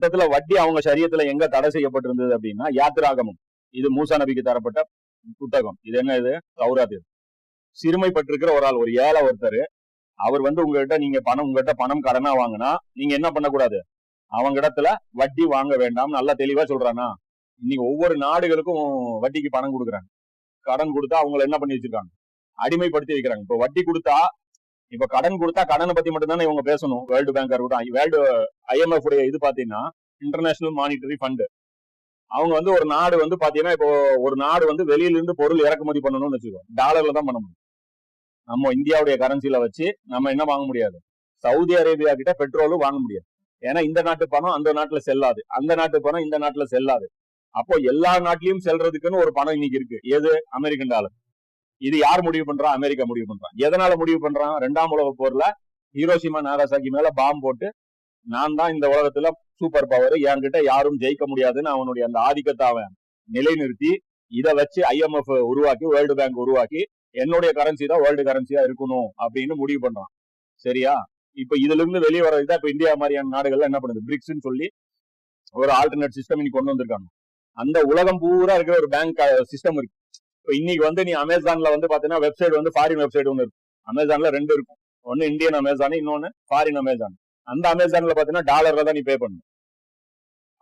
மொத்தத்துல வட்டி அவங்க சரியத்துல எங்க தடை செய்யப்பட்டிருந்தது அப்படின்னா யாத்திராகமம். இது மூசா நபிக்கு தரப்பட்ட புத்தகம். இது என்ன? இது தௌராத். சிறுமைப்பட்டிருக்கிற ஒரு ஆள், ஒரு ஏழை ஒருத்தர், அவர் உங்ககிட்ட உங்ககிட்ட பணம் கடனா வாங்கினா நீங்க என்ன பண்ணக்கூடாது? அவங்க இடத்துல வட்டி வாங்க வேண்டாம். நல்லா தெளிவா சொல்றானா? இன்னைக்கு ஒவ்வொரு நாடுகளுக்கும் வட்டிக்கு பணம் கொடுக்குறாங்க. கடன் கொடுத்தா அவங்களை என்ன பண்ணி வச்சிருக்காங்க? அடிமைப்படுத்தி வைக்கிறாங்க. இப்ப வட்டி கொடுத்தா, இப்ப கடன் கொடுத்தா கடனை பத்தி மட்டும்தானே இவங்க பேசணும். வேர்ல்டு பேங்கா இருக்கட்டும், வேர்ல்டு IMF உடைய இது பாத்தீங்கன்னா இன்டர்நேஷனல் மானிட்டரி ஃபண்ட். அவங்க ஒரு நாடு பாத்தீங்கன்னா, இப்போ ஒரு நாடு வெளியில இருந்து பொருள் இறக்குமதி பண்ணணும்னு வச்சுக்கோ, டாலர்ல தான் பண்ண முடியும். நம்ம இந்தியாவுடைய கரன்சில வச்சு நம்ம என்ன வாங்க முடியாது? சவுதி அரேபியா கிட்ட பெட்ரோலும் வாங்க முடியாது. ஏன்னா இந்த நாட்டு பணம் அந்த நாட்டுல செல்லாது, அந்த நாட்டு பணம் இந்த நாட்டுல செல்லாது. அப்போ எல்லா நாட்டிலையும் செல்றதுக்குன்னு ஒரு பணம் இன்னைக்கு இருக்கு. எது? American dollar. இது யார் முடிவு பண்றா? அமெரிக்கா முடிவு பண்றான். எதனால முடிவு பண்றான்? 2ஆம் உலக போர்ல ஹீரோஷிமா நாகாசாக்கி மேல பாம்பு போட்டு, நான் தான் இந்த உலகத்துல சூப்பர் பவர், என்கிட்ட யாரும் ஜெயிக்க முடியாதுன்னு அவனுடைய அந்த ஆதிக்கத்தை அவன் நிலைநிறுத்தி, இதை வச்சு IMF உருவாக்கி, வேர்ல்டு பேங்க் உருவாக்கி, என்னுடைய கரன்சி தான் வேர்ல்டு கரன்சியா இருக்கணும் அப்படின்னு முடிவு பண்றான். சரியா? இப்ப இதுல இருந்து வெளியே வர்றதுதான் இப்ப இந்தியா மாதிரியான நாடுகள்ல என்ன பண்ணுது? பிரிக்ஸ்ன்னு சொல்லி ஒரு ஆல்டர்னேட் சிஸ்டம் இன்னைக்கு கொண்டு வந்திருக்காங்க. அந்த உலகம் பூரா இருக்கிற ஒரு பேங்க் சிஸ்டம் இருக்கு. இப்ப இன்னைக்கு நீ அமேசான்ல பாத்தீங்கன்னா வெப்சைட் ஃபாரின் வெப்சைட் ஒன்னு இருக்கும். அமேசான்ல 2 இருக்கும். ஒன்னு இந்தியன் அமேசான், இன்னொன்னு ஃபாரின் அமேசான். அந்த அமேசான்ல பாத்தீங்கன்னா டாலர்ல தான் நீ பே பண்ணணும்.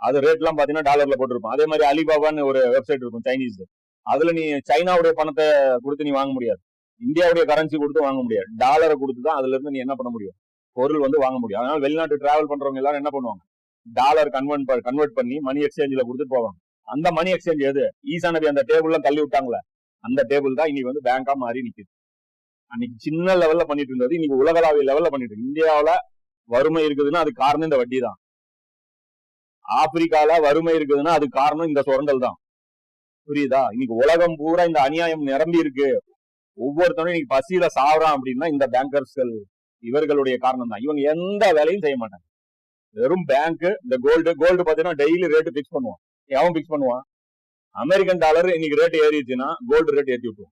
அது ரேட் எல்லாம் பாத்தீங்கன்னா டாலர்ல போட்டிருப்போம். அதே மாதிரி அலிபாபான்னு ஒரு வெப்சைட் இருக்கும், சைனீஸ். அதுல நீ சைனாவுடைய பணத்தை கொடுத்து நீ வாங்க முடியாது. இந்தியாவுடைய கரன்சி கொடுத்து வாங்க முடியாது. டாலரை கொடுத்து தான் அதுல இருந்து நீ என்ன பண்ண முடியும்? பொருள் வாங்க முடியும். அதனால வெளிநாட்டு டிராவல் பண்றவங்க எல்லாரும் என்ன பண்ணுவாங்க? டாலர் கன்வெர்ட் பண்ணி மணி எக்ஸ்சேஞ்சில கொடுத்துட்டு போவாங்க. அந்த மணி எக்ஸ்சேஞ்ச் எது? ஈசா நபி அந்த டேபிள்ல தள்ளி விட்டாங்களே, அந்த டேபிள் தான் இன்னைக்கு பேங்கா மாறி நிக்குது. அன்னைக்கு சின்ன லெவல்ல பண்ணிட்டு இருந்தது இன்னைக்கு உலகளாவிய லெவல்ல பண்ணிட்டு இருக்கு. இந்தியாவில வறுமை இருக்குதுன்னா அது காரணம் இந்த வட்டி தான். ஆப்பிரிக்கால வறுமை இருக்குதுன்னா அது காரணம் இந்த சுரண்டல் தான். புரியுதா? இன்னைக்கு உலகம் பூரா இந்த அநியாயம் நிரம்பி இருக்கு. ஒவ்வொருத்தரும் இன்னைக்கு பசியில சாவறான் அப்படின்னா இந்த பேங்கர்ஸ்கள், இவர்களுடைய காரணம் தான். இவங்க எந்த வேலையும் செய்ய மாட்டாங்க. வெறும் பேங்க், இந்த கோல்டு பாத்தீங்கன்னா டெய்லி ரேட்டு பிக்ஸ் பண்ணுவான். எவன் பிக்ஸ் பண்ணுவான்? அமெரிக்கன் டாலர் இன்னைக்கு ரேட் ஏறிச்சுன்னா கோல்டு ரேட் ஏற்றி விட்டுருவோம்.